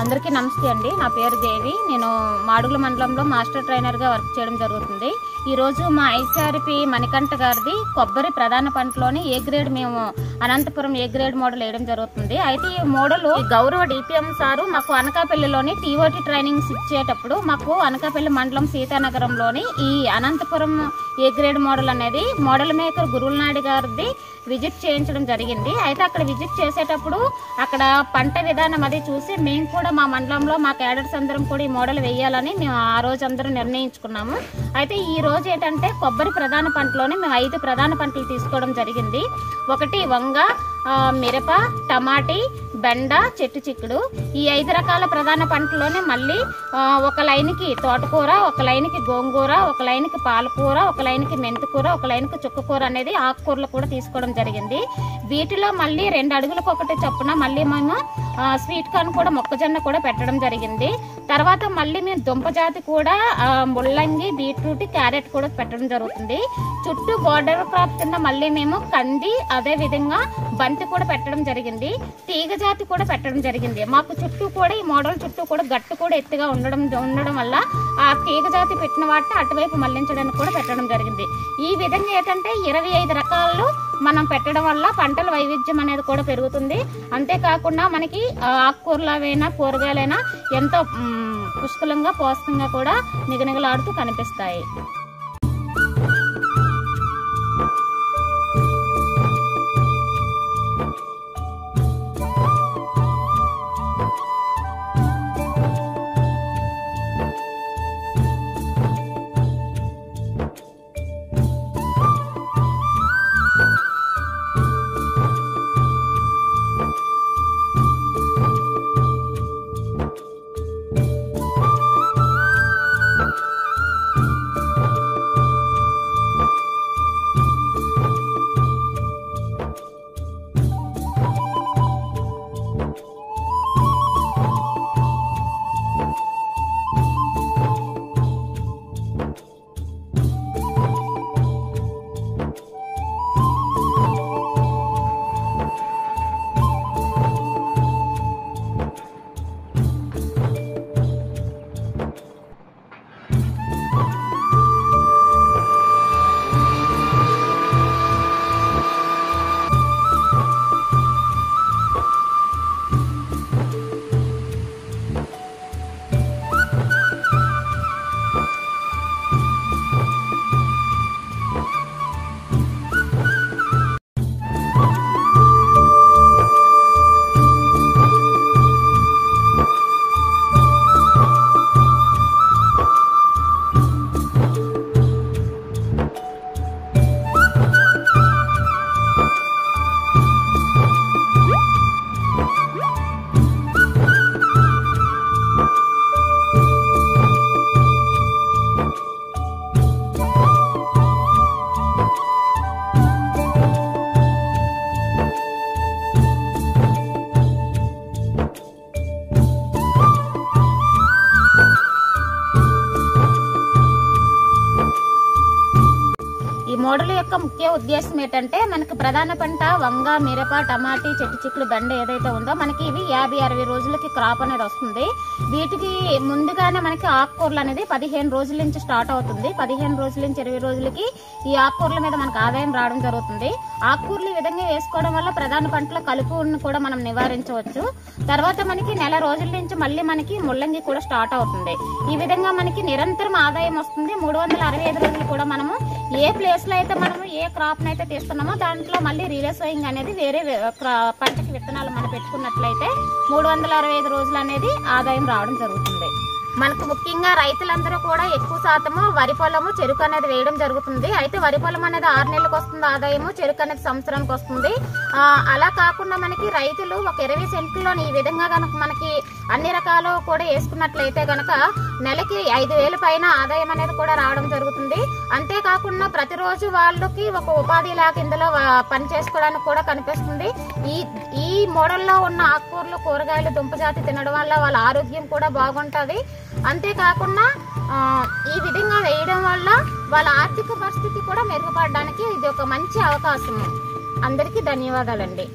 అందరికీ నమస్తే అండి. నా పేరు దేవి. నేను మాడుగుల మండలంలో మాస్టర్ ట్రైనర్గా వర్క్ చేయడం జరుగుతుంది. ఈరోజు మా ఐసీఆర్పి మణికంఠ గారిది కొబ్బరి ప్రధాన పంటలోని ఏ గ్రేడ్ మేము అనంతపురం ఏ గ్రేడ్ మోడల్ వేయడం జరుగుతుంది. అయితే ఈ మోడల్ గౌరవ డిపిఎం సారు మాకు అనకాపల్లిలోని టీఓటీ ట్రైనింగ్స్ ఇచ్చేటప్పుడు మాకు అనకాపల్లి మండలం సీతానగరంలోని ఈ అనంతపురం ఏ గ్రేడ్ మోడల్ అనేది మోడల్ మేకర్ గురువులనాయుడు గారిది విజిట్ చేయించడం జరిగింది. అయితే అక్కడ విజిట్ చేసేటప్పుడు అక్కడ పంట విధానం అది చూసి మేము కూడా మా మండలంలో మా క్యాడర్స్ అందరం కూడా ఈ మోడల్ వేయాలని మేము ఆ రోజు అందరూ నిర్ణయించుకున్నాము. అయితే ఈ రోజు ఏంటంటే కొబ్బరి ప్రధాన పంటలోనే మేము 5 ప్రధాన పంటలు తీసుకోవడం జరిగింది. ఒకటి వంగ, మిరప, టమాటీ, బెండ, చెట్టు చిక్కుడు. ఈ 5 రకాల ప్రధాన పంటలోనే మళ్ళీ ఒక లైన్కి తోటకూర, ఒక లైన్కి గోంగూర, ఒక లైన్కి పాలకూర, ఒక లైన్కి మెంతికూర, ఒక లైన్కి చుక్కకూర అనేది ఆకుకూరలు కూడా తీసుకోవడం జరిగింది. వీటిలో మళ్ళీ 2 అడుగులకు ఒకటి చొప్పున మళ్ళీ మేము స్వీట్ కార్న్ కూడా మొక్కజొన్న కూడా పెట్టడం జరిగింది. తర్వాత మళ్ళీ మేము దుంప జాతి కూడా ముల్లంగి, బీట్రూట్, క్యారెట్ కూడా పెట్టడం జరుగుతుంది. చుట్టూ బోర్డర్ క్రాప్ కింద మళ్ళీ మేము కంది, అదే విధంగా బంతి కూడా పెట్టడం జరిగింది. తీగ జాతి కూడా పెట్టడం జరిగింది. మాకు చుట్టూ కూడా ఈ మోడల్ చుట్టూ కూడా గట్టు కూడా ఎత్తుగా ఉండడం వల్ల ఆ తీగ జాతి పెట్టిన వాటిని అటువైపు మళ్లించడానికి కూడా పెట్టడం జరిగింది. ఈ విధంగా ఏంటంటే 25 రకాలు మనం పెట్టడం వల్ల పంటల వైవిధ్యం అనేది కూడా పెరుగుతుంది. అంతేకాకుండా మనకి ఆకుకూరలైనా కూరగాయలైనా ఎంతో పుష్కలంగా పోషకంగా కూడా నిగనిగలాడుతూ కనిపిస్తాయి. ఈ మోడల్ యొక్క ముఖ్య ఉద్దేశం ఏంటంటే మనకి ప్రధాన పంట వంగ, మిరప, టమాటీ, చెట్టు చిక్కుడు, బెండ ఏదైతే ఉందో మనకి ఇవి 50-60 రోజులకి క్రాప్ అనేది వస్తుంది. వీటికి ముందుగానే మనకి ఆకుకూరలు అనేది 15 రోజుల నుంచి స్టార్ట్ అవుతుంది. 15 రోజుల నుంచి 20 రోజులకి ఈ ఆకుకూరల మీద మనకు ఆదాయం రావడం జరుగుతుంది. ఆకుకూరలు ఈ విధంగా వేసుకోవడం వల్ల ప్రధాన పంటల కలుపును కూడా మనం నివారించవచ్చు. తర్వాత మనకి నెల రోజుల నుంచి మళ్ళీ మనకి ముల్లంగి కూడా స్టార్ట్ అవుతుంది. ఈ విధంగా మనకి నిరంతరం ఆదాయం వస్తుంది. 365 రోజులు కూడా మనము ఏ ప్లేస్ లో అయితే మనము ఏ క్రాప్ అయితే తీస్తున్నామో దాంట్లో మళ్ళీ రిలే సోయింగ్ అనేది వేరే పంటకి విత్తనాలు మనం పెట్టుకున్నట్లయితే 365 రోజులు అనేది ఆదాయం రావడం జరుగుతుంది. మనకు ముఖ్యంగా రైతులందరూ కూడా ఎక్కువ శాతము వరి పొలము, చెరుకు అనేది వేయడం జరుగుతుంది. అయితే వరి పొలం అనేది 6 నెలలకు వస్తుంది ఆదాయము, చెరుకు అనేది సంవత్సరానికి వస్తుంది. అలా కాకుండా మనకి రైతులు ఒక 20 సెంట్లోని ఈ విధంగా కనుక మనకి అన్ని రకాలు కూడా వేసుకున్నట్లయితే కనుక నెలకి 5,000 పైన ఆదాయం అనేది కూడా రావడం జరుగుతుంది. అంతేకాకుండా ప్రతిరోజు వాళ్ళకి ఒక ఉపాధి లాగా ఇందులో పని చేసుకోవడానికి కూడా కనిపిస్తుంది. ఈ మోడల్లో ఉన్న ఆకుకూరలు, కూరగాయలు, దుంప జాతి తినడం వల్ల వాళ్ళ ఆరోగ్యం కూడా బాగుంటుంది. అంతేకాకుండా ఈ విధంగా వేయడం వల్ల వాళ్ళ ఆర్థిక పరిస్థితి కూడా మెరుగుపడడానికి ఇది ఒక మంచి అవకాశం. అందరికీ ధన్యవాదాలండి.